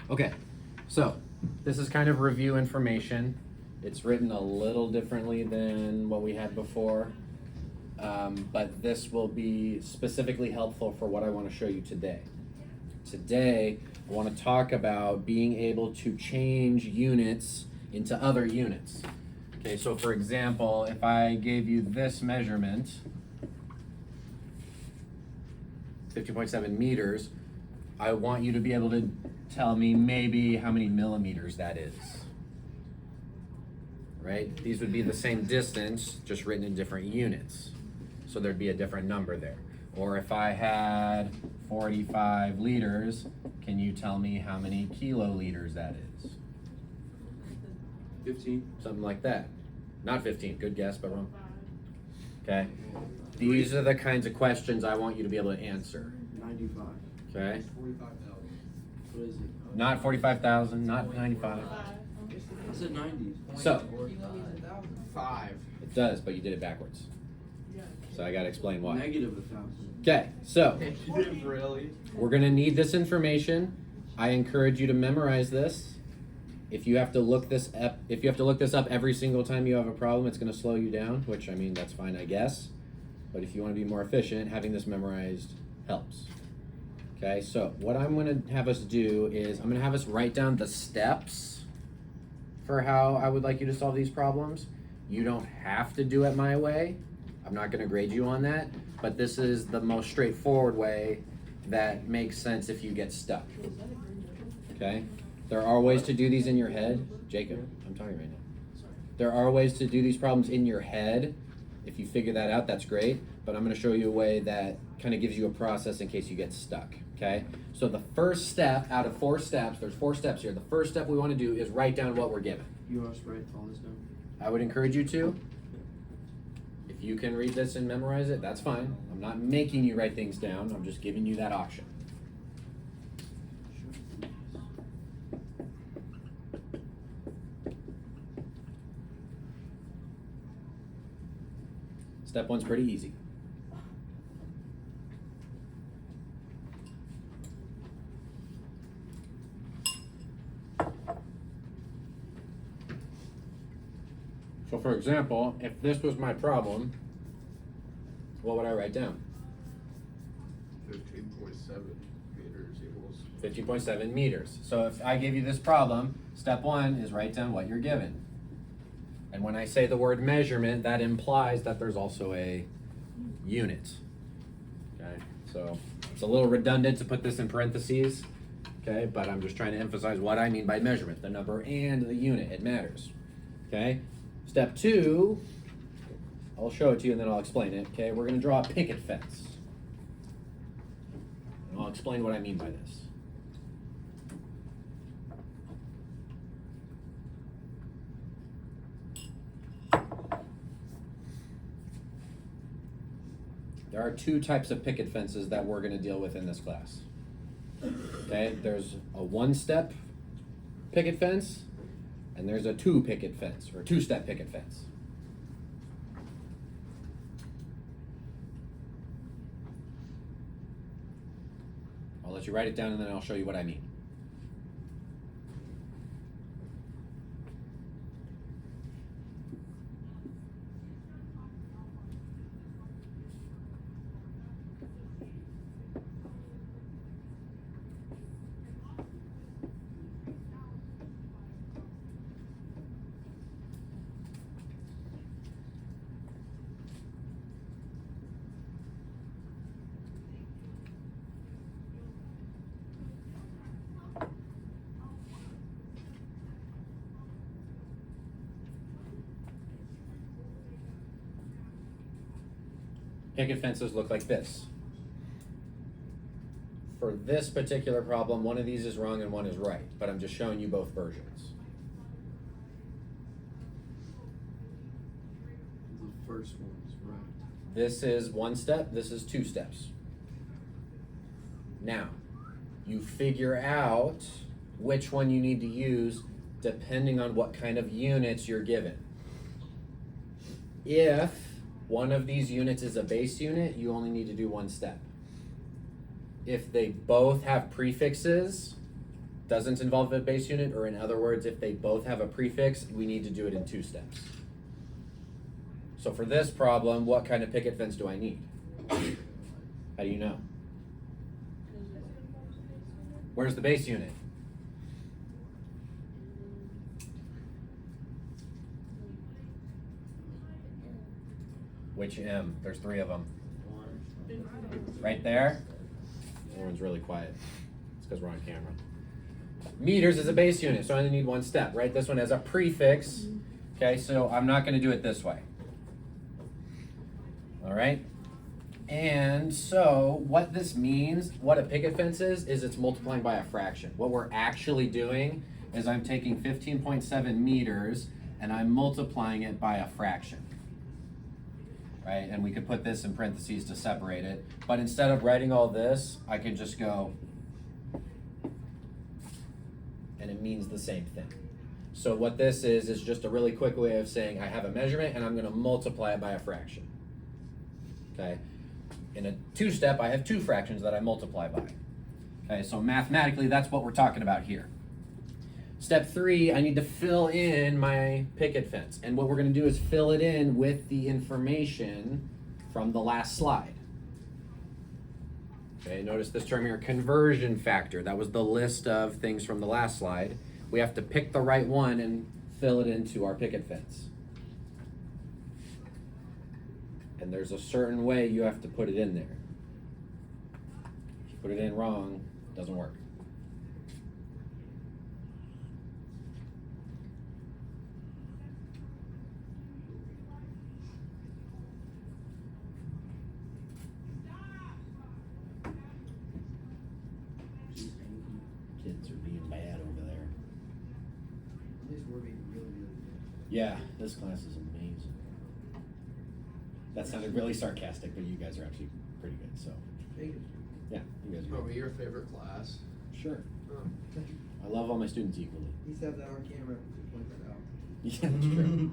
Okay, so this is kind of review information. It's written a little differently than what we had before, but this will be specifically helpful for what I want to show you today. Today, I want to talk about being able to change units into other units. Okay, so for example, if I gave you this measurement, 50.7 meters, I want you to be able to tell me maybe how many millimeters that is. Right? These would be the same distance, just written in different units. So there'd be a different number there. Or if I had 45 liters, can you tell me how many kiloliters that is? 15. Something like that. Not 15, good guess, but wrong. Okay? These are the kinds of questions I want you to be able to answer. 95. Okay? 45,000. What is it? Not 45,000, not 95. I said 90. So, 5. it does, but you did it backwards. So I gotta explain why. Negative 1,000. Okay, so Really? we're gonna need this information. I encourage you to memorize this. If you have to look this up every single time you have a problem, it's gonna slow you down, which I mean that's fine, I guess. But if you want to be more efficient, having this memorized helps. Okay, so what I'm gonna have us do is I'm gonna have us write down the steps for how I would like you to solve these problems. You don't have to do it my way. I'm not gonna grade you on that, but this is the most straightforward way that makes sense if you get stuck. Okay? There are ways to do these in your head. Jacob, I'm talking right now. There are ways to do these problems in your head. If you figure that out, that's great. But I'm going to show you a way that kind of gives you a process in case you get stuck. Okay? So the first step out of 4 steps, there's 4 steps here. The first step we want to do is write down what we're given. You want us to write all this down? I would encourage you to. If you can read this and memorize it, that's fine. I'm not making you write things down. I'm just giving you that option. Step 1's pretty easy. So for example, if this was my problem, what would I write down? 15.7 meters equals 15.7 meters. So if I give you this problem, step 1 is write down what you're given. And when I say the word measurement, that implies that there's also a unit. Okay, so it's a little redundant to put this in parentheses, okay, but I'm just trying to emphasize what I mean by measurement, the number and the unit, it matters. Okay, step 2, I'll show it to you and then I'll explain it. Okay, we're gonna draw a picket fence. And I'll explain what I mean by this. There are 2 types of picket fences that we're going to deal with in this class. Okay, there's a 1-step picket fence, and there's a 2 picket fence, or 2-step picket fence. I'll let you write it down and then I'll show you what I mean. Picket fences look like this. For this particular problem, one of these is wrong and one is right, but I'm just showing you both versions. The first one's right. This is 1 step, this is 2 steps. Now, you figure out which one you need to use depending on what kind of units you're given. If one of these units is a base unit, you only need to do 1 step. If they both have prefixes, doesn't involve a base unit, or in other words, if they both have a prefix, we need to do it in 2 steps. So for this problem, what kind of picket fence do I need? How do you know? Where's the base unit? Which M? There's 3 of them. Right there? Everyone's really quiet. It's because we're on camera. Meters is a base unit, so I only need 1 step, right? This one has a prefix. Okay, so I'm not going to do it this way. All right? And so what this means, what a picket fence is it's multiplying by a fraction. What we're actually doing is I'm taking 15.7 meters and I'm multiplying it by a fraction. Right? And we could put this in parentheses to separate it. But instead of writing all this, I could just go, and it means the same thing. So what this is just a really quick way of saying I have a measurement and I'm going to multiply it by a fraction. Okay? In a 2-step, I have 2 fractions that I multiply by. Okay, so mathematically, that's what we're talking about here. Step 3, I need to fill in my picket fence. And what we're going to do is fill it in with the information from the last slide. Okay, notice this term here, conversion factor. That was the list of things from the last slide. We have to pick the right one and fill it into our picket fence. And there's a certain way you have to put it in there. If you put it in wrong, it doesn't work. Kids are being bad over there. At least we're being really good. Yeah, this class is amazing. That sounded really sarcastic, but you guys are actually pretty good, so. Thank you. Yeah, you guys are Probably good. your favorite class. Sure. Oh. I love all my students equally. He said that on camera to point that out. Yeah, that's true.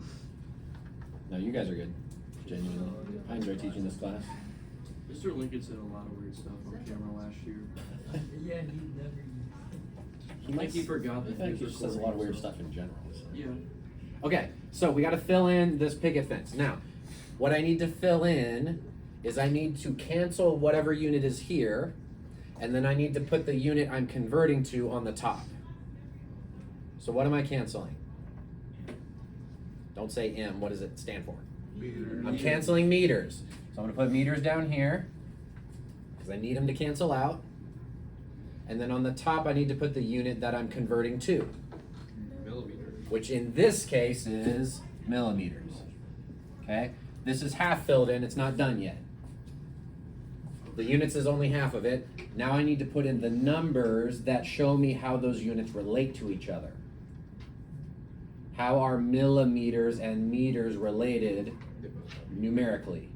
No, you guys are good. Genuinely. I enjoy teaching this class. Mr. Lincoln said a lot of weird stuff on camera last year. Yeah, he never. He I think he forgot that I think he he was just says a lot of weird recording, stuff in general. So. Yeah. Okay, so we got to fill in this picket fence. Now, what I need to fill in is I need to cancel whatever unit is here, and then I need to put the unit I'm converting to on the top. So what am I canceling? Don't say M. What does it stand for? Meters. I'm canceling meters. So I'm going to put meters down here because I need them to cancel out. And then on the top, I need to put the unit that I'm converting to, Millimeters. which in this case is millimeters. Okay? This is half filled in. It's not done yet. The units is only half of it. Now I need to put in the numbers that show me how those units relate to each other. How are millimeters and meters related numerically?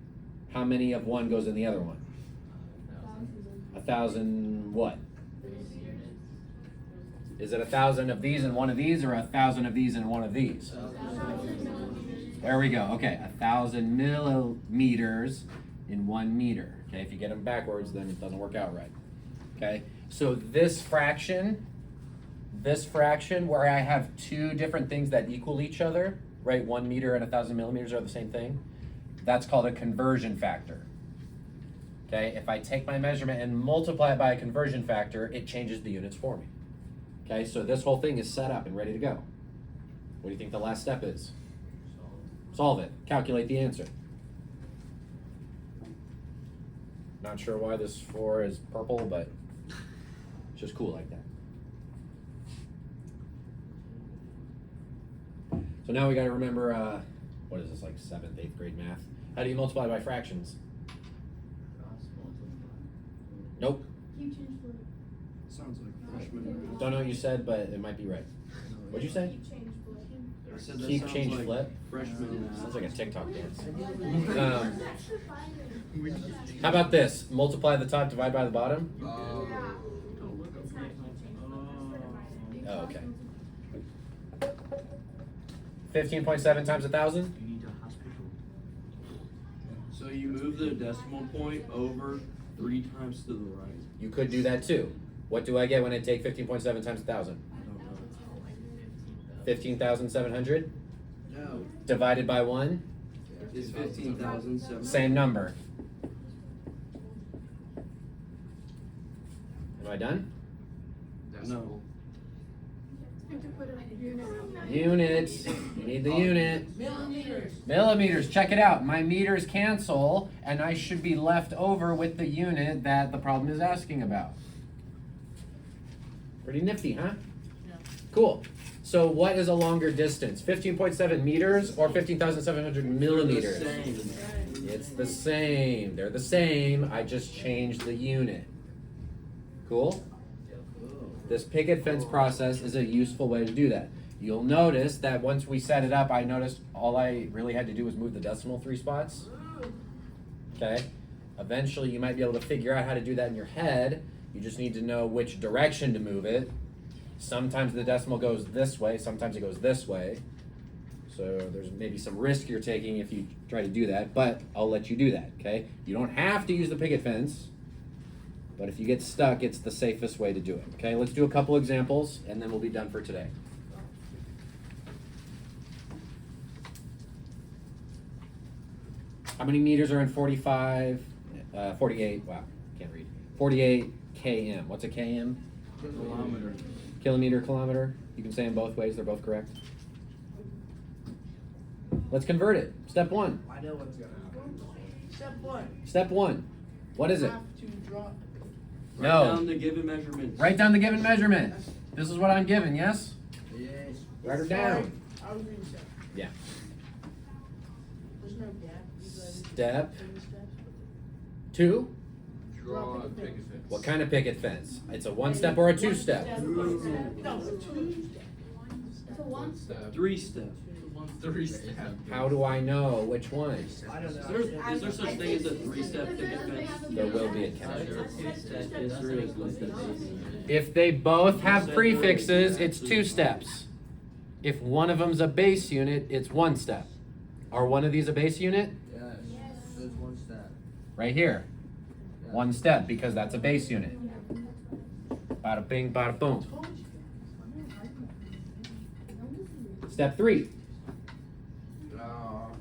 How many of one goes in the other one? 1,000 what? Is it 1,000 of these and one of these, or 1,000 of these and one of these? There we go. Okay, 1,000 millimeters in 1 meter. Okay, if you get them backwards, then it doesn't work out right. Okay, so this fraction where I have 2 different things that equal each other, right? 1 meter and 1,000 millimeters are the same thing. That's called a conversion factor. Okay, if I take my measurement and multiply it by a conversion factor, it changes the units for me. Okay, so this whole thing is set up and ready to go. What do you think the last step is? Solve it. Calculate the answer. Not sure why this 4 is purple, but it's just cool like that. So now we got to remember, what is this, like 7th, 8th grade math? How do you multiply by fractions? Nope. Sounds like freshman. Don't know what you said, but it might be right. What'd you say? I said that Keep, sounds change, like flip? freshman. Sounds like a TikTok dance. How about this? Multiply the top, divide by the bottom? Oh, okay. 15.7 times 1,000? So you move the decimal point over 3 times to the right. You could do that too. What do I get when I take 15.7 times 1,000? 15,700 No. divided by 1, Is 15,007. same number. Am I done? Decimal. Units. You need the unit. Millimeters. Millimeters. Check it out. My meters cancel, and I should be left over with the unit that the problem is asking about. Pretty nifty, huh? Yeah. Cool. So what is a longer distance? 15.7 meters or 15,700 millimeters? They're the same. It's the same. They're the same. I just changed the unit. Cool? This picket fence process is a useful way to do that. You'll notice that once we set it up, I noticed all I really had to do was move the decimal 3 spots. Okay? Eventually, you might be able to figure out how to do that in your head. You just need to know which direction to move it. Sometimes the decimal goes this way, sometimes it goes this way. So there's maybe some risk you're taking if you try to do that, but I'll let you do that, okay? You don't have to use the picket fence, but if you get stuck, it's the safest way to do it, okay? Let's do a couple examples, and then we'll be done for today. How many meters are in 48, wow, can't read. 48 km. What's a km? Kilometer. Kilometer, kilometer. You can say them both ways, they're both correct. Let's convert it. Step 1. I know what's gonna happen. Step one. Step 1. What is it? Have to draw. Write No. down the given measurements. Write down the given measurement. This is what I'm given, yes? Yes. Write her down. I was reading step. Yeah. There's no gap. Step 2. Draw a picket fence. What kind of picket fence? It's a 1-step or a 2-step? No, a 2 step. One step. 3 steps. 3 step. How do I know which one? I don't Is know. there such thing as a 3-step picket fence? There will be a count. Yes, there is. Like that. If they both have prefixes, it's 2 steps. If one of them's a base unit, it's 1 step. Are one of these a base unit? Yes. There's 1 step. Right here. 1 step, because that's a base unit. Bada bing, bada boom. Step 3.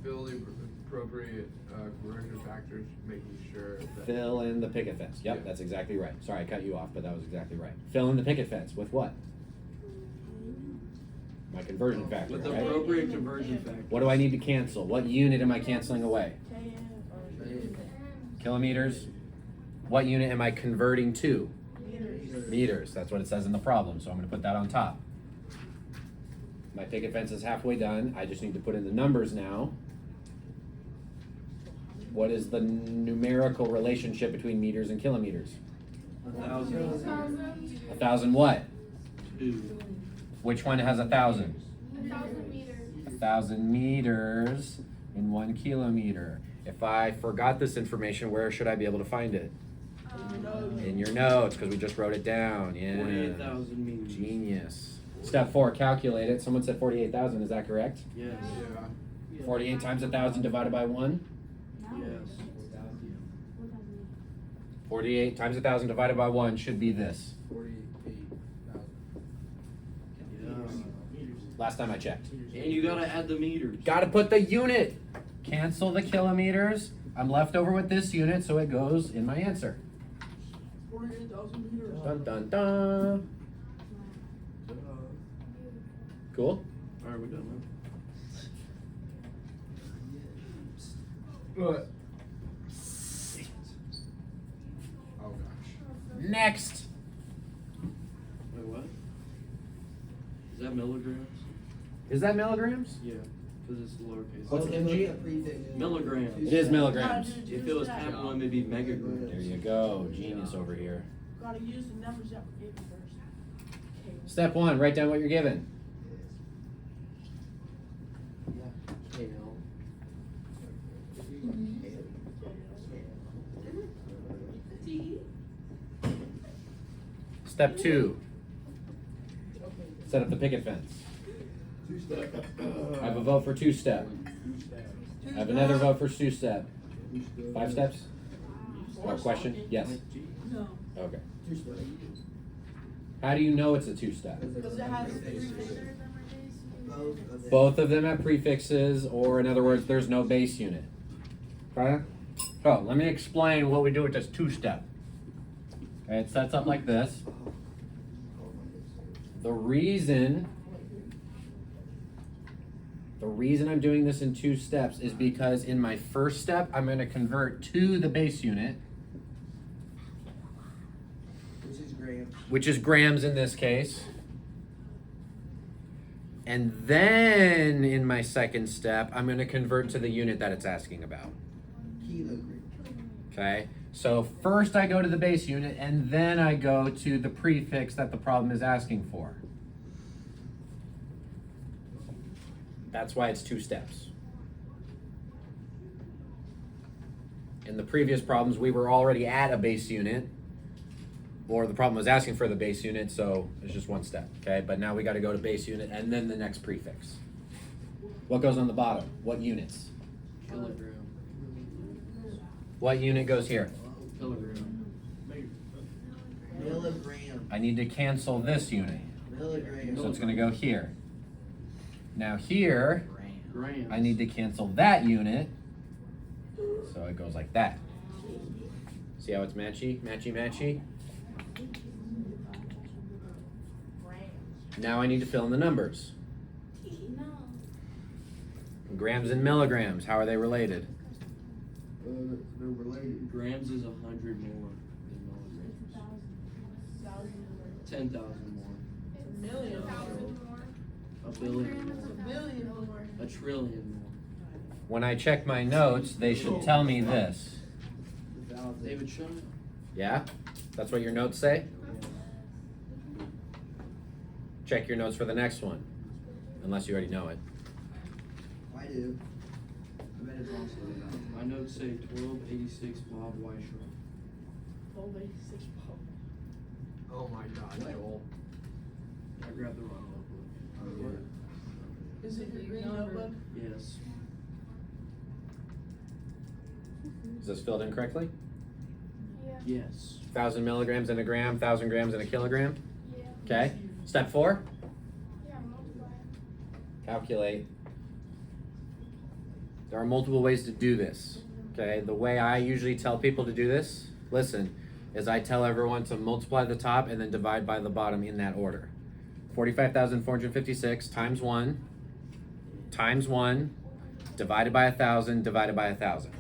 Fill the appropriate conversion factors, making sure that. Fill in the picket fence. Yep, Yeah. that's exactly right. Sorry, I cut you off, but that was exactly right. Fill in the picket fence with what? My conversion factor, With the right? appropriate conversion factor. What do I need to cancel? What unit am I canceling away? Kilometers. What unit am I converting to? Meters. That's what it says in the problem, so I'm going to put that on top. My picket fence is halfway done. I just need to put in the numbers now. What is the numerical relationship between meters and kilometers? 1,000. 1,000 what? 2. Which one has 1,000? 1,000 meters. 1,000 meters in 1 kilometer. If I forgot this information, where should I be able to find it? In your notes, because we just wrote it down. Yeah. 48,000 meters. Genius. Step 4, calculate it. Someone said 48,000, is that correct? Yes. Yeah. 48 times 1,000 divided by 1? Yes. 48 times 1,000 divided by 1 should be this. 48,000. Yeah. Last time I checked. And you gotta add the meters. Gotta put the unit. Cancel the kilometers. I'm left over with this unit, so it goes in my answer. 48,000 meters. Dun dun dun. Cool? Alright, we're done But. Oh gosh. Next. Wait, what? Is that milligrams? Is that milligrams? Yeah, because it's lowercase. What's mg? Milligrams. It is milligrams. If it was capital, it would be megagrams. There you go. Genius over here. Gotta use the numbers that were given first. Step 1, write down what you're given. Step 2, set up the picket fence. I have a vote for 2-step. I have another vote for 2-step. 5 steps? Or question? Yes. No. Okay. How do you know it's a two-step? Because it has prefixes. Both of them have prefixes, or in other words, there's no base unit. Okay? So, let me explain what we do with this two-step. Okay, it sets up like this. The reason I'm doing this in two steps is because in my first step, I'm going to convert to the base unit, which is grams in this case. And then in my second step, I'm going to convert to the unit that it's asking about. Okay? So first I go to the base unit, and then I go to the prefix that the problem is asking for. That's why it's two steps. In the previous problems, we were already at a base unit, or the problem was asking for the base unit, so it's just one step, okay? But now we got to go to base unit and then the next prefix. What goes on the bottom? What units? Kilogram. What unit goes here? Kilogram. Milligram. I need to cancel this unit, Milligram. so it's going to go here. Now here, Grams. I need to cancel that unit, so it goes like that. See how it's matchy, matchy, matchy? Now I need to fill in the numbers. Grams and milligrams, how are they related? They're related. Grams is 100 more than milligrams. 10,000 more. Million. A billion more. Million more. A trillion more. When I check my notes, they should tell me this. David, show me. Yeah? That's what your notes say? Check your notes for the next one, unless you already know it. I do. I bet it's also My notes say 1286 Bob Weishaupt. 1286 Bob. Oh my god, Joel. I grabbed the wrong notebook. Is it your green notebook? Yes. Is this filled in correctly? Yes. 1,000 milligrams in a gram, 1,000 grams in a kilogram? Okay. Step 4? Calculate. There are multiple ways to do this. Okay, the way I usually tell people to do this, listen, is I tell everyone to multiply the top and then divide by the bottom in that order. 45,456 times 1, divided by 1,000, divided by 1,000.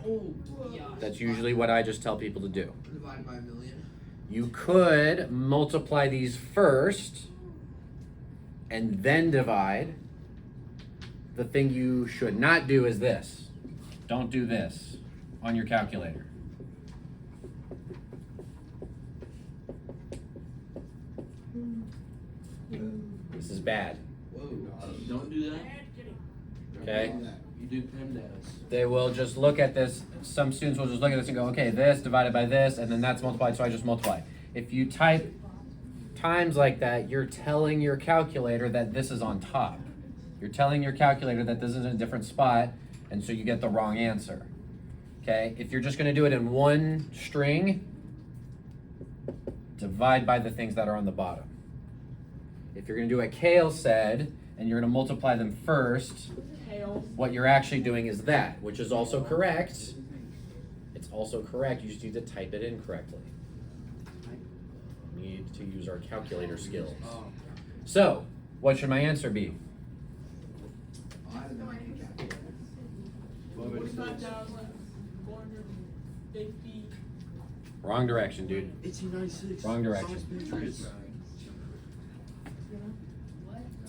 That's usually what I just tell people to do. divided by a million. You could multiply these first and then divide. The thing you should not do is this. Don't do this on your calculator. This is bad, Whoa. Don't do that. okay? You do PEMDAS. They will just look at this. Some students will just look at this and go, okay, this divided by this, and then that's multiplied, so I just multiply. If you type times like that, you're telling your calculator that this is on top. You're telling your calculator that this is in a different spot, and so you get the wrong answer. Okay? If you're just going to do it in one string, divide by the things that are on the bottom. If you're going to do what Kale said, and you're going to multiply them first, Hail. what you're actually doing is that, which is also correct. It's also correct, you just need to type it in correctly. We need to use our calculator skills. So, what should my answer be? I don't know any calculator. 45,450. Wrong direction, dude. 1896. Wrong direction. Patriots.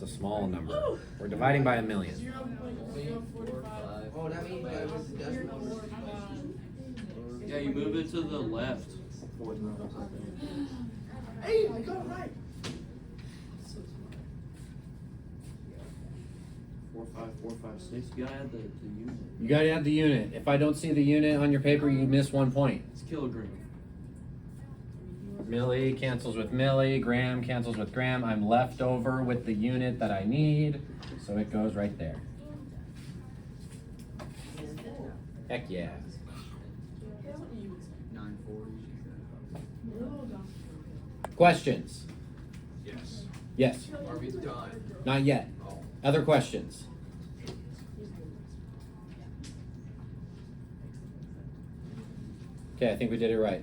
It's a small number. We're dividing by a million. 0.045. Oh, that means that was the decimal. Yeah, you move it to the left. Fourth number, I think. Hey, I got it right. 45456. You gotta add the unit. You gotta add the unit. If I don't see the unit on your paper, you miss 1 point. It's kilogram. Milli cancels with milli, gram cancels with gram. I'm left over with the unit that I need, so it goes right there. Heck yeah. 940. Questions? Yes. Are we done? Not yet. Oh. Other questions? Okay, I think we did it right.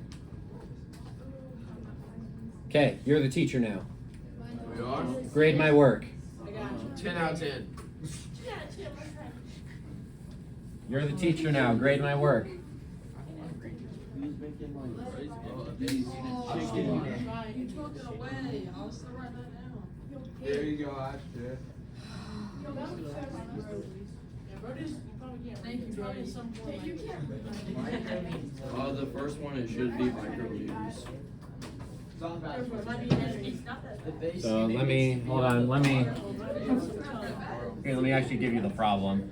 Okay, you're the teacher now. We are? Grade my work. 10 out of 10. You're the teacher now. Grade my work. Who's making like You took it away. I'll still write that down. There you go, Ashton. Yeah, Brody's, you probably can't. Thank you, Brody. Some point. You can't. The first one it should be microliters. So let me, hold on, let me, here, let me actually give you the problem.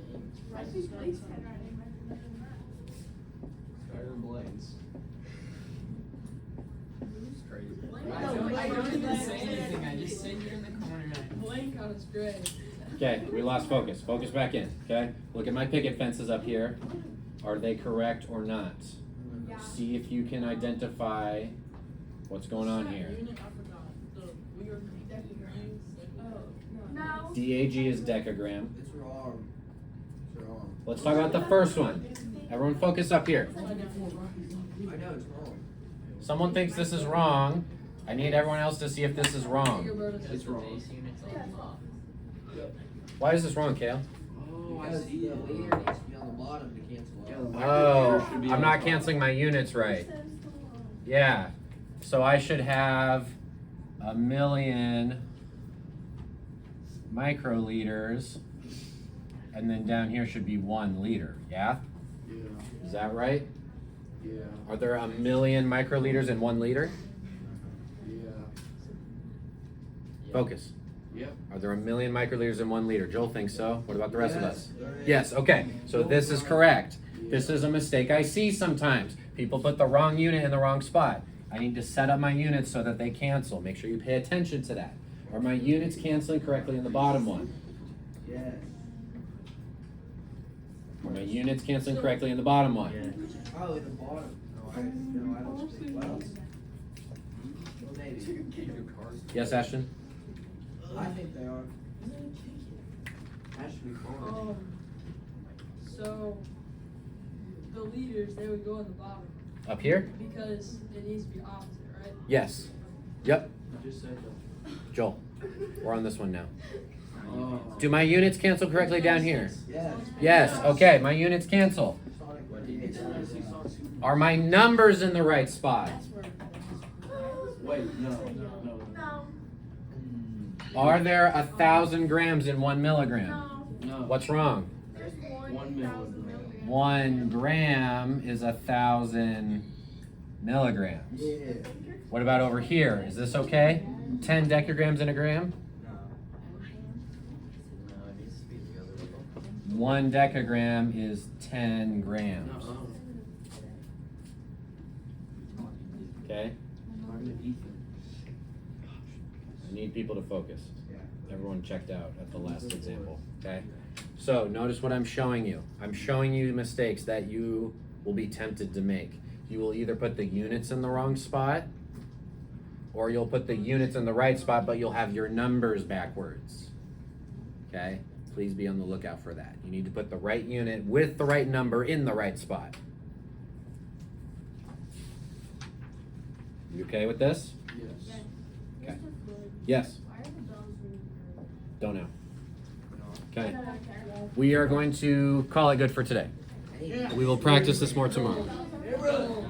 I don't even say anything. I just sit here in the corner. Blank on his grade. Okay, we lost focus. Focus back in, okay? Look at my picket fences up here. Are they correct or not? See if you can identify what's going on here. Unit, I forgot. The weird. No. DAG is decagram. It's wrong. It's wrong. Let's talk about the first one. Everyone focus up here. I know it's wrong. Someone thinks this is wrong. I need everyone else to see if this is wrong. It's wrong. Why is this wrong, Kale? Oh, I Because see the it. leader needs to be on the bottom to cancel out. Oh, I'm not canceling my units right. Yeah, so I should have 1,000,000 microliters, and then down here should be 1 liter, yeah? Yeah. Is that right? Yeah. Are there 1,000,000 microliters in 1 liter? Yeah. Focus. Yep. Are there 1,000,000 microliters in 1 liter? Joel thinks so. What about the rest of us? There is. Yes, okay, so this is correct. This is a mistake I see sometimes. People put the wrong unit in the wrong spot. I need to set up my units so that they cancel. Make sure you pay attention to that. Are my units canceling correctly in the bottom one? Yes. Are my units canceling correctly in the bottom one? Oh, in the bottom. No, I don't think well. Well, maybe. Yes, Ashton? I think they are. That should be fine. So the leaders, they would go in the bottom Up here? because it needs to be opposite, right? Yes. Yep. You just said that. Joel, we're on this one now. Oh. Do my units cancel correctly down here? Yes. Yes, okay, my units cancel. Sonic Are my numbers in the right spot? That's where. Wait, no. No. Are there 1,000 grams in 1 milligram? No. No. What's wrong? There's 1 milligram. 1 gram is 1,000 milligrams. Yeah. What about over here? Is this okay? 10 decagrams in a gram? 1 decagram is 10 grams. No. Okay? I need people to focus. Yeah. Everyone checked out at the last example, okay? So notice what I'm showing you. I'm showing you mistakes that you will be tempted to make. You will either put the units in the wrong spot, or you'll put the units in the right spot, but you'll have your numbers backwards. Okay? Please be on the lookout for that. You need to put the right unit with the right number in the right spot. You okay with this? Yes. Okay. Yes. Why are the dogs really Don't know. green? Okay. I don't care. We are going to call it good for today. We will practice this more tomorrow. Hey, bro.